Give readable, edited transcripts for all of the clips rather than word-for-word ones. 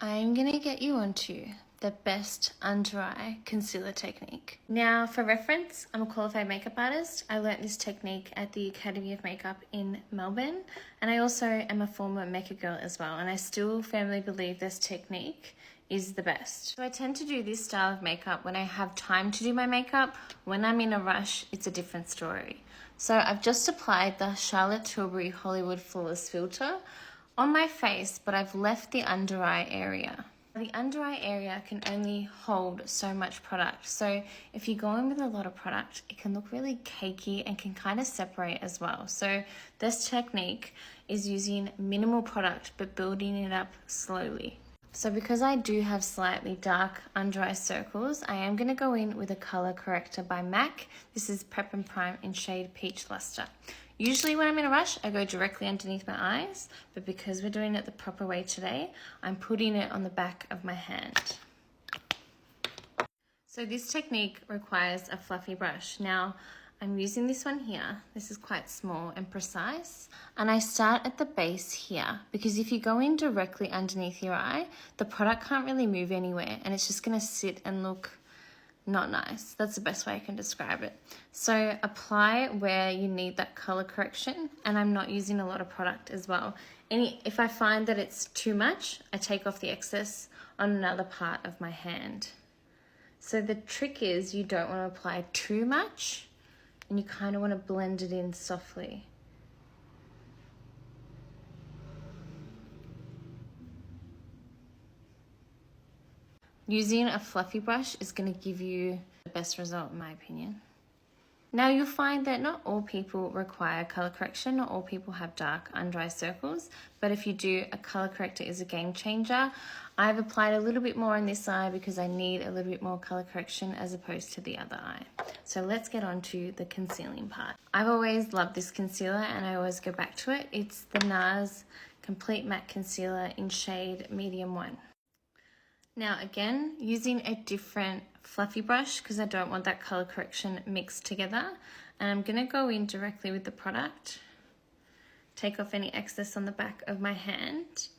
I'm going to get you onto the best under eye concealer technique. Now, for reference, I'm a qualified makeup artist. I learnt this technique at the Academy of Makeup in Melbourne, and I also am a former makeup girl as well, and I still firmly believe this technique is the best. So I tend to do this style of makeup when I have time to do my makeup. When I'm in a rush, it's a different story. So I've just applied the Charlotte Tilbury Hollywood Flawless Filter on my face, but I've left the under eye area. The under eye area can only hold so much product. So if you go in with a lot of product, it can look really cakey and can kind of separate as well. So this technique is using minimal product, but building it up slowly. So because I do have slightly dark under eye circles, I am going to go in with a color corrector by MAC. This is Prep and Prime in shade Peach Luster. Usually when I'm in a rush, I go directly underneath my eyes, but because we're doing it the proper way today, I'm putting it on the back of my hand. So this technique requires a fluffy brush. Now, I'm using this one here. This is quite small and precise. And I start at the base here, because if you go in directly underneath your eye, the product can't really move anywhere and it's just gonna sit and look not nice. That's the best way I can describe it. So apply where you need that color correction, and I'm not using a lot of product as well. If I find that it's too much, I take off the excess on another part of my hand. So the trick is you don't want to apply too much, and you kind of want to blend it in softly. Using a fluffy brush is going to give you the best result in my opinion. Now you'll find that not all people require color correction, not all people have dark under eye circles, but if you do, a color corrector is a game changer. I've applied a little bit more on this eye because I need a little bit more color correction as opposed to the other eye. So let's get on to the concealing part. I've always loved this concealer and I always go back to it. It's the NARS Complete Matte Concealer in shade Medium 1. Now again, using a different fluffy brush because I don't want that color correction mixed together. And I'm gonna go in directly with the product, take off any excess on the back of my hand,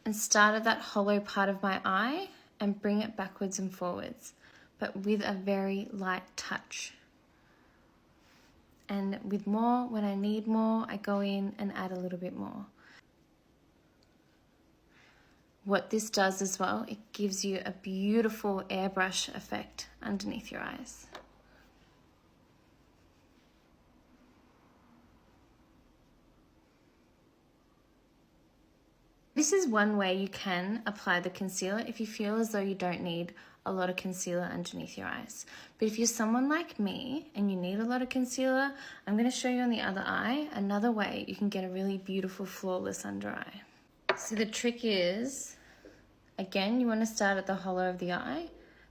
and start at that hollow part of my eye and bring it backwards and forwards, but with a very light touch. And with more, when I need more, I go in and add a little bit more. What this does as well, it gives you a beautiful airbrush effect underneath your eyes. This is one way you can apply the concealer if you feel as though you don't need a lot of concealer underneath your eyes. But if you're someone like me and you need a lot of concealer, I'm going to show you on the other eye another way you can get a really beautiful flawless under eye. So the trick is, again, you want to start at the hollow of the eye,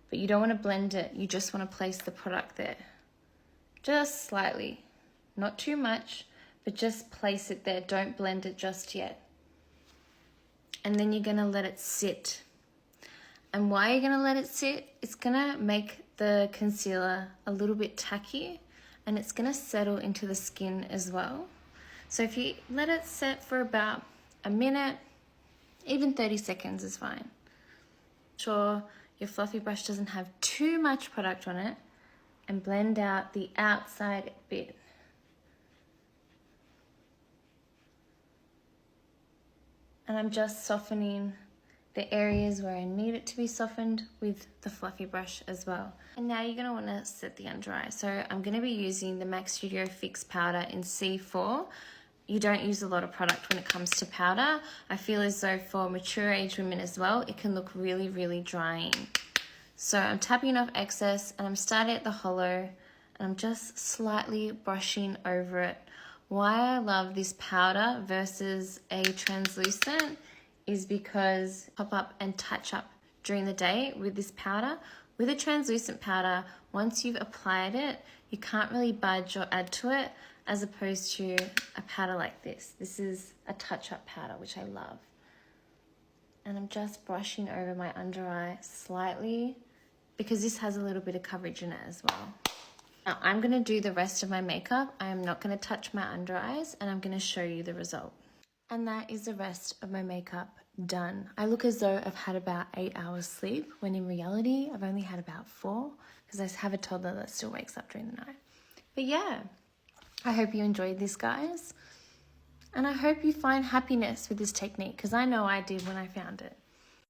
but you don't want to blend it. You just want to place the product there. Just slightly. Not too much, but just place it there. Don't blend it just yet. And then you're going to let it sit. And why you're going to let it sit, it's going to make the concealer a little bit tacky and it's going to settle into the skin as well. So if you let it set for about a minute, even 30 seconds is fine. Sure your fluffy brush doesn't have too much product on it, and blend out the outside bit. And I'm just softening the areas where I need it to be softened with the fluffy brush as well. And now you're gonna wanna set the under eye. So I'm gonna be using the MAC Studio Fix Powder in C4. You don't use a lot of product when it comes to powder. I feel as though for mature age women as well, it can look really, really drying. So I'm tapping off excess and I'm starting at the hollow and I'm just slightly brushing over it. Why I love this powder versus a translucent is because pop up and touch up during the day with this powder. With a translucent powder, once you've applied it, you can't really budge or add to it, as opposed to a powder like this. This is a touch-up powder, which I love. And I'm just brushing over my under eye slightly because this has a little bit of coverage in it as well. Now I'm gonna do the rest of my makeup. I am not gonna touch my under eyes and I'm gonna show you the result. And that is the rest of my makeup done. I look as though I've had about 8 hours sleep, when in reality I've only had about 4, because I have a toddler that still wakes up during the night. But yeah, I hope you enjoyed this, guys. And I hope you find happiness with this technique, because I know I did when I found it.